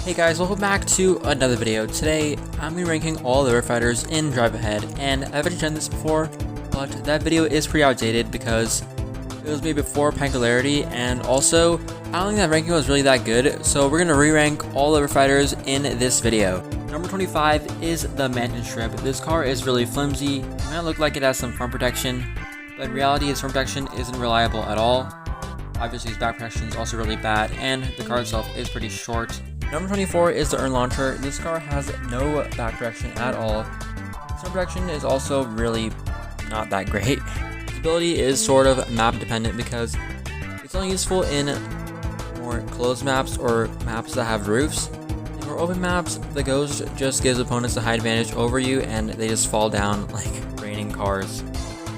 Hey guys, welcome back to another video. Today, I'm going to be ranking all the rift fighters in Drive Ahead, and I've already done this before, but that video is pretty outdated because it was made before Penguilarity, and also, I don't think that ranking was really that good, so we're going to re-rank all the rift fighters in this video. Number 25 is the Mansion Shrimp. This car is really flimsy. It might look like it has some front protection, but in reality, its front protection isn't reliable at all. Obviously, its back protection is also really bad, and the car itself is pretty short. Number 24 is the Urn Launcher. This car has no back protection at all. Its front protection is also really not that great. Its ability is sort of map dependent because it's only useful in more closed maps or maps that have roofs. In more open maps, the Ghost just gives opponents a high advantage over you and they just fall down like raining cars.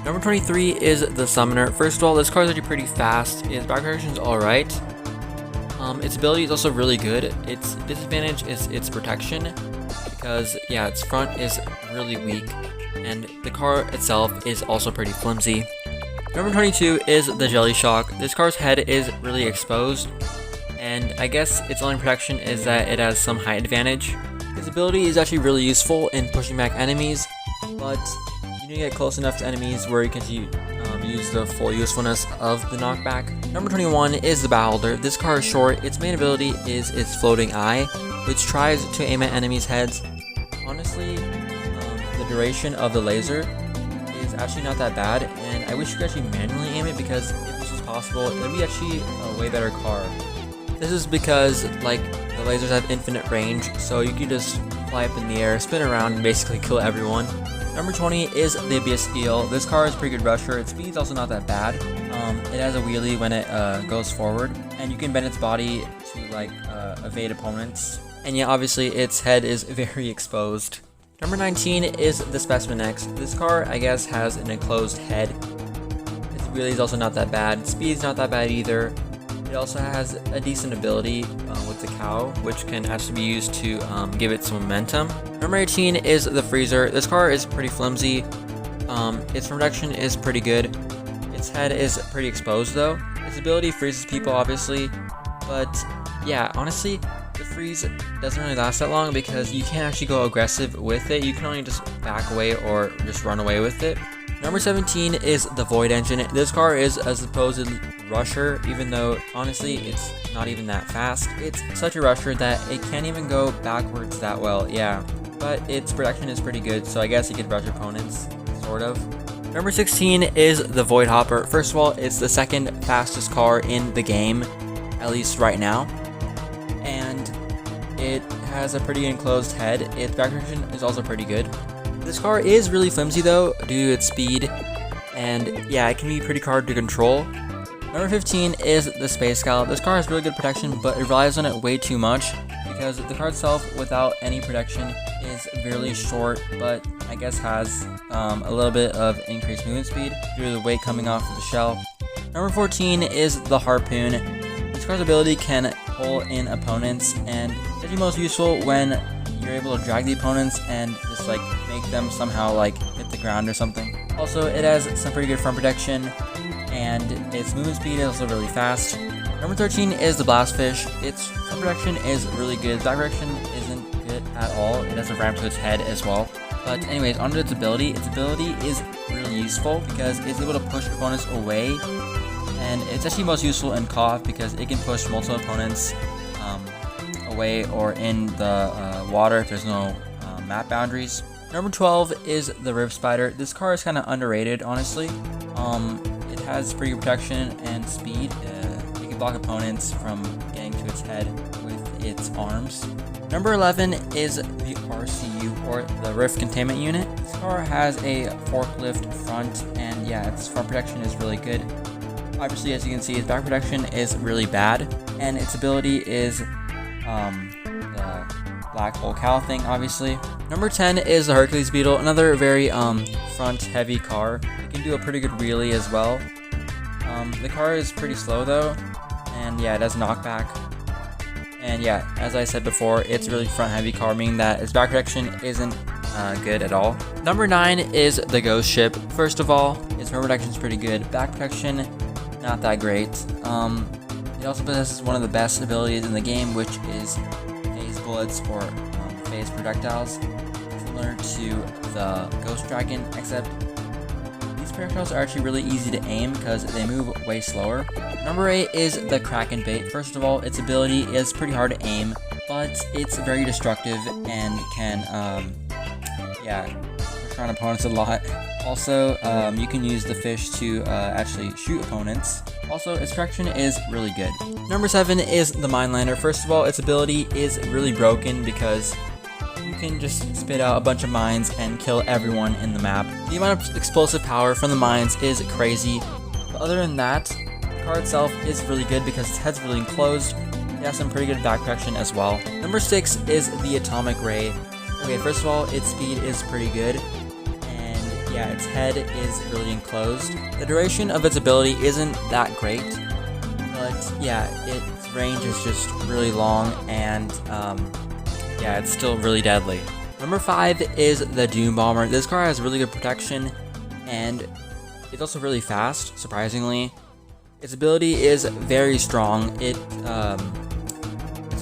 Number 23 is the Summoner. First of all, this car is actually pretty fast. Its back protection is alright. Its ability is also really good. Its disadvantage is its protection because, yeah, its front is really weak and the car itself is also pretty flimsy. Number 22 is the Jelly Shock. This car's head is really exposed and I guess its only protection is that it has some height advantage. Its ability is actually really useful in pushing back enemies, but you need to get close enough to enemies where you can use the full usefulness of the knockback. Number 21 is the Beholder. This car is short. Its main ability is its floating eye, which tries to aim at enemies' heads. Honestly, the duration of the laser is actually not that bad, and I wish you could actually manually aim it because if this was possible, it would be actually a way better car. This is because, like, the lasers have infinite range, so you can just fly up in the air, spin around, and basically kill everyone. Number 20 is the Abyss Eel. This car is a pretty good rusher. Its speed's also not that bad. It has a wheelie when it goes forward, and you can bend its body to evade opponents. And yeah, obviously its head is very exposed. Number 19 is the Specimen X. This car, I guess, has an enclosed head. Its wheelie is also not that bad. Its speed's not that bad either. It also has a decent ability with the cow, which can actually be used to give it some momentum. Number 18 is the Freezer. This car is pretty flimsy. Its protection is pretty good. Its head is pretty exposed though. Its ability freezes people obviously, but yeah, honestly, the freeze doesn't really last that long because you can't actually go aggressive with it. You can only just back away or just run away with it. Number 17 is the Void Engine. This car is a supposed rusher, even though honestly it's not even that fast. It's such a rusher that it can't even go backwards that well, yeah. But its protection is pretty good, so I guess it could rush opponents, sort of. Number 16 is the Void Hopper. First of all, it's the second fastest car in the game, at least right now. And it has a pretty enclosed head. Its back protection is also pretty good. This car is really flimsy though, due to its speed, and yeah, it can be pretty hard to control. Number 15 is the Space Scallop. This car has really good protection, but it relies on it way too much, because the car itself, without any protection, is really short, but I guess has a little bit of increased movement speed due to the weight coming off of the shell. Number 14 is the Harpoon. This car's ability can pull in opponents, and it's actually most useful when you're able to drag the opponents and just like make them somehow like hit the ground or something. Also, it has some pretty good front protection, and its movement speed is also really fast. Number 13 is the Blastfish. Its front protection is really good. Its back protection isn't good at all. It has a ramp to its head as well. But anyways, onto its ability. Its ability is really useful because it's able to push opponents away, and it's actually most useful in KOF because it can push multiple opponents away or in the water if there's no map boundaries. Number 12 is the Rift Spider. This car is kind of underrated, honestly. It has pretty good protection and speed. It can block opponents from getting to its head with its arms. Number 11 is the RCU, or the Rift Containment Unit. This car has a forklift front, and yeah, its front protection is really good. Obviously, as you can see, its back protection is really bad, and its ability is the black hole cow thing, obviously. Number 10 is the Hercules Beetle, another very front heavy car. It can do a pretty good wheelie as well. The car is pretty slow though, and yeah, it has knockback. And yeah, as I said before, it's a really front heavy car, meaning that its back protection isn't good at all. Number 9 is the Ghost Ship. First of all, its front protection is pretty good. Back protection, not that great. It also possesses one of the best abilities in the game, which is phase bullets or phased projectiles, similar to the Ghost Dragon, except these projectiles are actually really easy to aim because they move way slower. Number 8 is the Kraken Bait. First of all, its ability is pretty hard to aim, but it's very destructive and can, push around opponents a lot. Also, you can use the fish to actually shoot opponents. Also, its protection is really good. Number 7 is the Minelander. First of all, its ability is really broken because you can just spit out a bunch of mines and kill everyone in the map. The amount of explosive power from the mines is crazy. But other than that, the card itself is really good because its head's really enclosed. It has some pretty good back protection as well. Number 6 is the Atomic Ray. Okay, first of all, its speed is pretty good. And yeah, its head is really enclosed. The duration of its ability isn't that great. But yeah, its range is just really long and yeah, it's still really deadly. Number 5 is the Doom Bomber. This card has really good protection, and it's also really fast, surprisingly. Its ability is very strong. It's a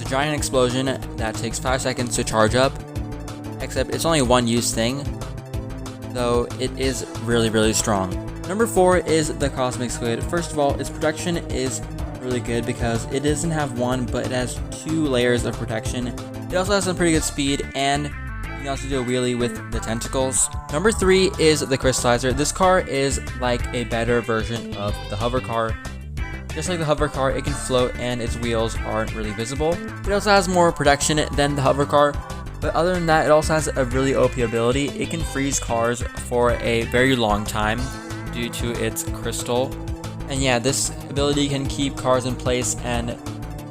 giant explosion that takes 5 seconds to charge up, except it's only a one-use thing, though it is really, really strong. Number 4 is the Cosmic Squid. First of all, its protection is really good because it doesn't have one, but it has 2 layers of protection. It also has some pretty good speed, and you can also do a wheelie with the tentacles. Number 3 is the Crystalizer. This car is like a better version of the hover car. Just like the hover car, it can float and its wheels aren't really visible. It also has more protection than the hover car, but other than that, it also has a really OP ability. It can freeze cars for a very long time due to its crystal. And yeah, this ability can keep cars in place, and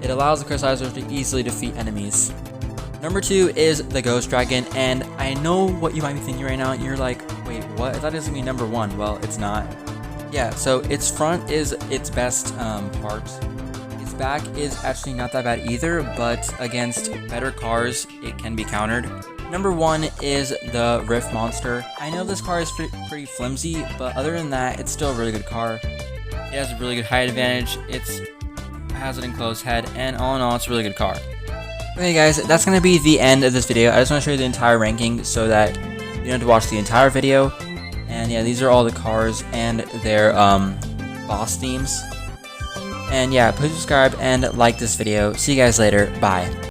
it allows the Crystalizer to easily defeat enemies. Number 2 is the Ghost Dragon, and I know what you might be thinking right now. You're like, wait, what? I thought it was going to be number 1. Well, it's not. Yeah, so its front is its best part. Its back is actually not that bad either, but against better cars, it can be countered. Number 1 is the Rift Monster. I know this car is pretty flimsy, but other than that, it's still a really good car. It has a really good height advantage, it has an enclosed head, and all in all, it's a really good car. Okay guys, that's going to be the end of this video. I just want to show you the entire ranking so that you don't have to watch the entire video. And yeah, these are all the cars and their boss themes. And yeah, please subscribe and like this video. See you guys later. Bye.